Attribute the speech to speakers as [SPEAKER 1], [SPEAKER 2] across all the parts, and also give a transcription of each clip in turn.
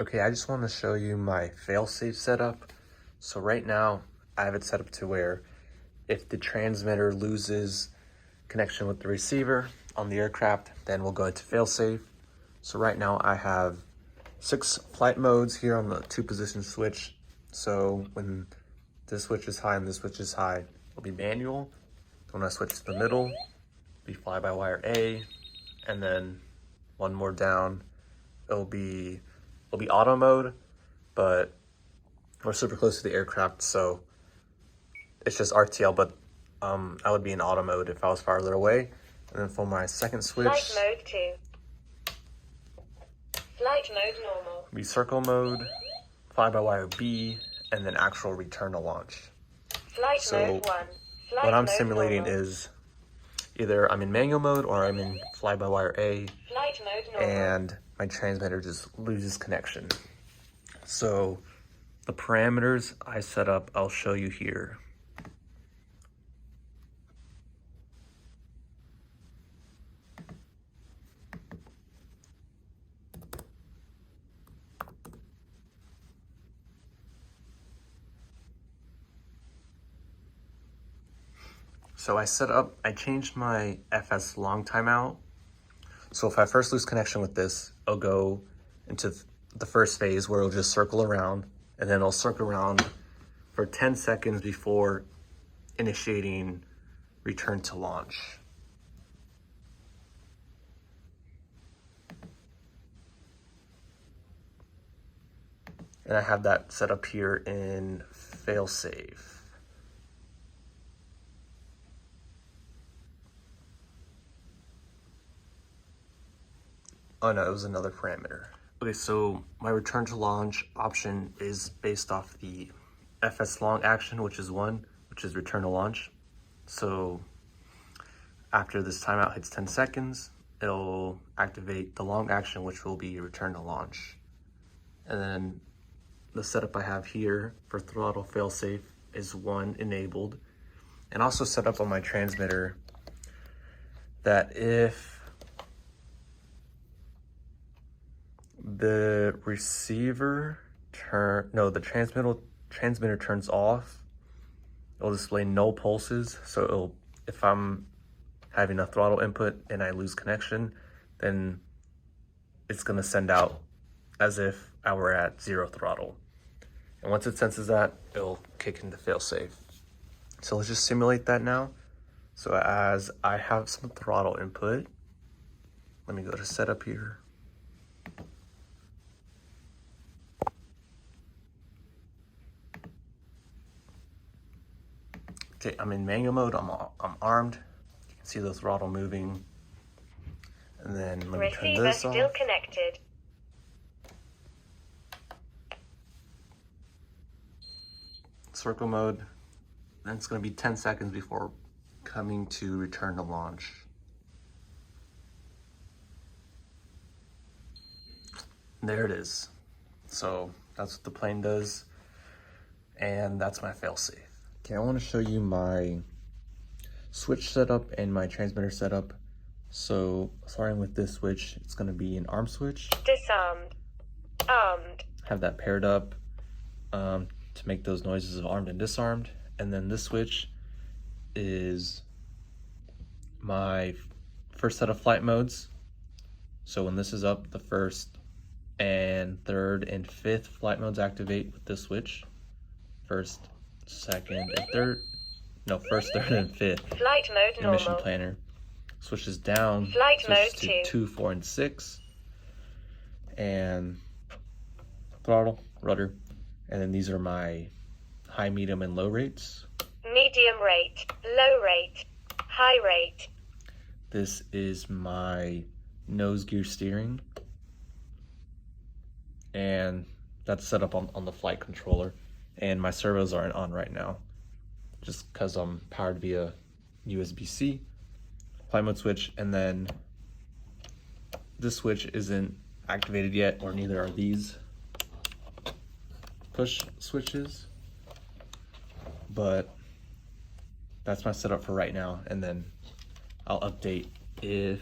[SPEAKER 1] Okay, I just want to show you my failsafe setup. So right now, I have it set up to where if the transmitter loses connection with the receiver on the aircraft, then we'll go into failsafe. So right now I have 6 flight modes here on the 2-position switch. So when this switch is high and this switch is high, it'll be manual. When I switch to the middle, it'll be fly-by-wire A, and then one more down, it'll be auto mode, but we're super close to the aircraft, so it's just RTL, but I would be in auto mode if I was farther away. And then for my second switch,
[SPEAKER 2] flight mode 2, flight mode normal,
[SPEAKER 1] be circle mode, fly-by-wire B, and then actual return to launch.
[SPEAKER 2] Flight
[SPEAKER 1] So
[SPEAKER 2] mode 1, flight
[SPEAKER 1] what I'm
[SPEAKER 2] mode
[SPEAKER 1] simulating
[SPEAKER 2] normal,
[SPEAKER 1] is either I'm in manual mode or I'm in fly-by-wire A,
[SPEAKER 2] flight mode normal,
[SPEAKER 1] and my transmitter just loses connection. So the parameters I set up, I'll show you here. So I changed my FS long timeout. So if I first lose connection with this, I'll go into the first phase where it'll just circle around, and then it'll circle around for 10 seconds before initiating return to launch. And I have that set up here in Failsafe. Oh no, it was another parameter. Okay, so my return to launch option is based off the FS long action, which is 1, which is return to launch. So after this timeout hits 10 seconds, it'll activate the long action, which will be return to launch. And then the setup I have here for throttle failsafe is 1 enabled. And also set up on my transmitter that if the transmitter turns off, it'll display no pulses. So if I'm having a throttle input and I lose connection, then it's gonna send out as if I were at 0 throttle. And once it senses that, it'll kick into failsafe. So let's just simulate that now. So as I have some throttle input, let me go to setup here. Okay, I'm in manual mode, I'm armed. You can see the throttle moving. And then let me turn this off.
[SPEAKER 2] Receiver still connected.
[SPEAKER 1] Circle mode. Then it's gonna be 10 seconds before coming to return to launch. There it is. So that's what the plane does. And that's my failsafe. Okay, I want to show you my switch setup and my transmitter setup. So starting with this switch, it's going to be an arm switch.
[SPEAKER 2] Disarmed. Armed.
[SPEAKER 1] Have that paired up to make those noises of armed and disarmed. And then this switch is my first set of flight modes. So when this is up, the first and third and fifth flight modes activate with this switch. First, second, and third. No, first, third, and fifth.
[SPEAKER 2] Flight mode
[SPEAKER 1] in
[SPEAKER 2] normal.
[SPEAKER 1] mission planner. Switches down.
[SPEAKER 2] Flight mode
[SPEAKER 1] to 2, 4, and 6. And throttle, rudder. And then these are my high, medium, and low rates.
[SPEAKER 2] Medium rate, low rate, high rate.
[SPEAKER 1] This is my nose gear steering. And that's set up on the flight controller. And my servos aren't on right now, just because I'm powered via USB-C. Flight mode switch, and then this switch isn't activated yet, or neither are these push switches. But that's my setup for right now, and then I'll update if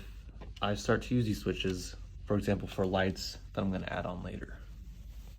[SPEAKER 1] I start to use these switches, for example, for lights that I'm going to add on later.